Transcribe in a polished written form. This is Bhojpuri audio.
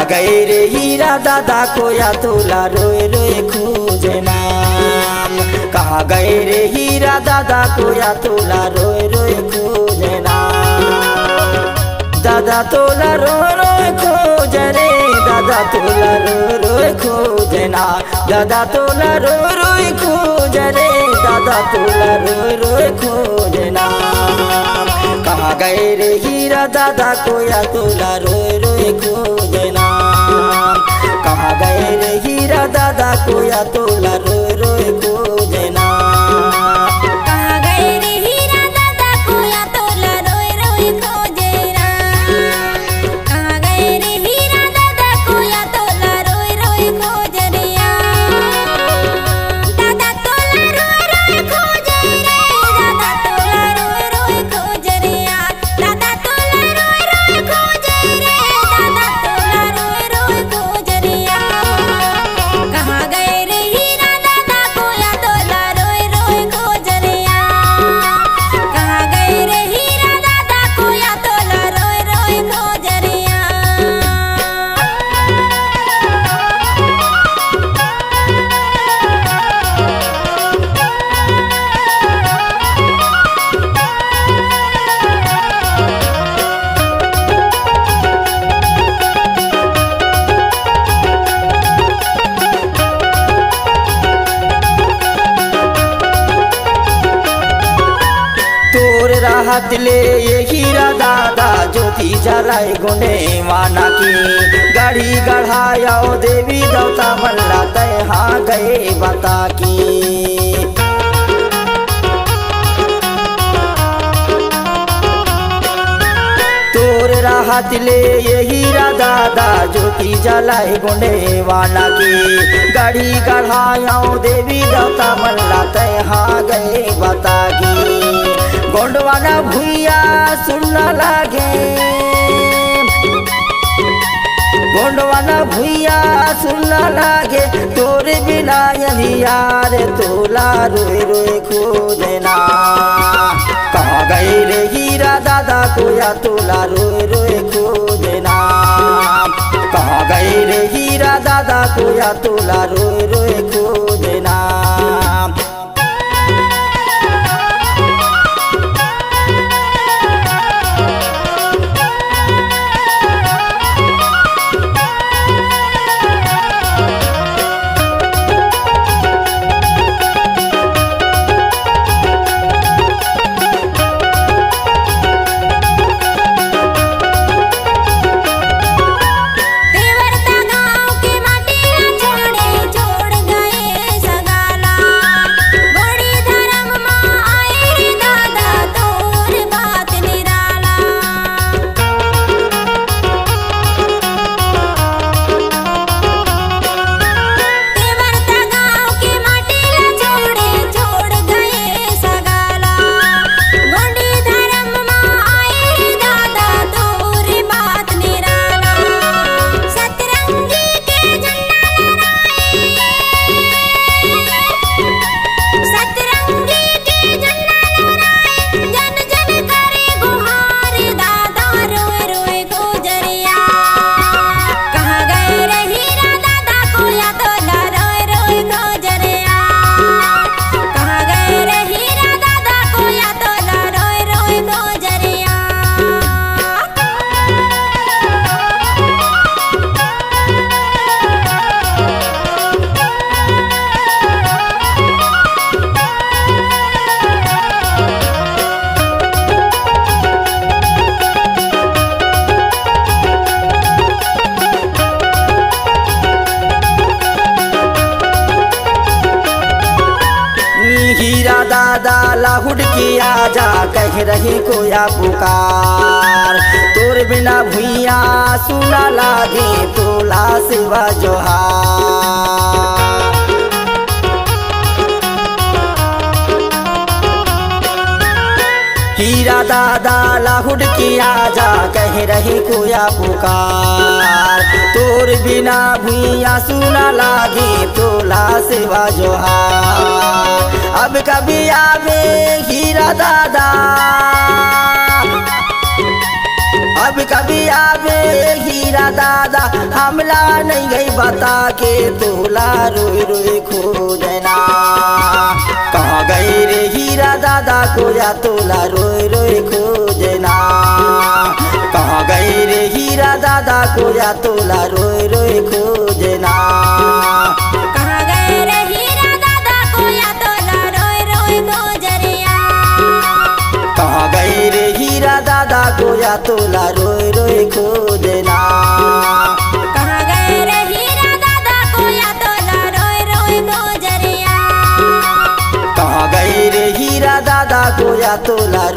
गए रे हीरा दादा खोया तोला रोए रोए खोजे नाम। कहाँ गए रे हीरा दादा खोया तोला रोए रोए खोजे नाम। दादा तोला रो रोए खोजे रे दादा तोला रो रोए खोजे ना। दादा तोला रो रोए खोजे रे दादा तोला रो रोए खोजे ना। कहाँ गए रे हीरा दादा खोया तोला रोए रोए खोजे ना। कहाँ गए रे हीरा दादा खोया तोला रोए रोए खोजे ना। कहाँ गए रे हीरा दादा खोया तोला रोए रोए खोजे ना। कहाँ गए रे हीरा दादा खोया तोला रोए रोए खोजे रे। दादा तोला रोए रोए खोजे रे दादा तोला रोए रोए खोजे रे। दादा तोला रोए रोए खोजे रे दादा तोला रोए रोए खोजे रे। कहाँ गए रे हीरा दादा खोया तोला रोए रोए खोजे रे। कहाँ गए रे हीरा दादा खोया तोला रोए रोए खोजे रे। तोर राहत ले ये हीरा दादा ज्योति जलाए गुने माना की। गाड़ी गढ़ाया देवी देवता मल्ला तय हाँ गए बता की। तोर राहत ले ये हीरा दादा ज्योति जलाए गुने वाना की। गाड़ी गढ़ाया देवी देवता मल्ला तय हाँ गए बता की। गोंडवाना भुइया सुनना लागे गोंडवाना भुइया सुनना लागे। तोरे बिना यार तोला रोए रोए खोजे ना। कहाँ गए रे हीरा दादा खोया तोला रोए रोए खोजे ना। कहाँ गए रे हीरा दादा खोया तोला रोए रोए खोजे ना। हीरा दादा लाहुड की आजा कह रही कोया पुकार। तोर बिना भुइया सुना लागे तोला सिवा जोहार। हीरा दादा लाहुड की आजा कह रही कोया पुकार। तोर बिना भुइया सुना लागे तोला सिवा जोहार। अब कभी आवे हीरा दादा अब कभी आवे हीरा दादा हमला नहीं गई बता के तोला रोए रोए खोजना। कहाँ गई रे हीरा दादा को या तोला रोए रोए खोजना। कहाँ गई रे हीरा दादा को या तोला रोए रोए खोजना। कहाँ गए रे हीरा दादा को या तोला रोए रोए खोजरिया। कहाँ गई रे हीरा दादा को या तोला रोए रोए खोजना। कहाँ गए रे हीरा दादा को या तोला रोए रोए खोजरिया। कहाँ गई रे हीरा दादा को या तोला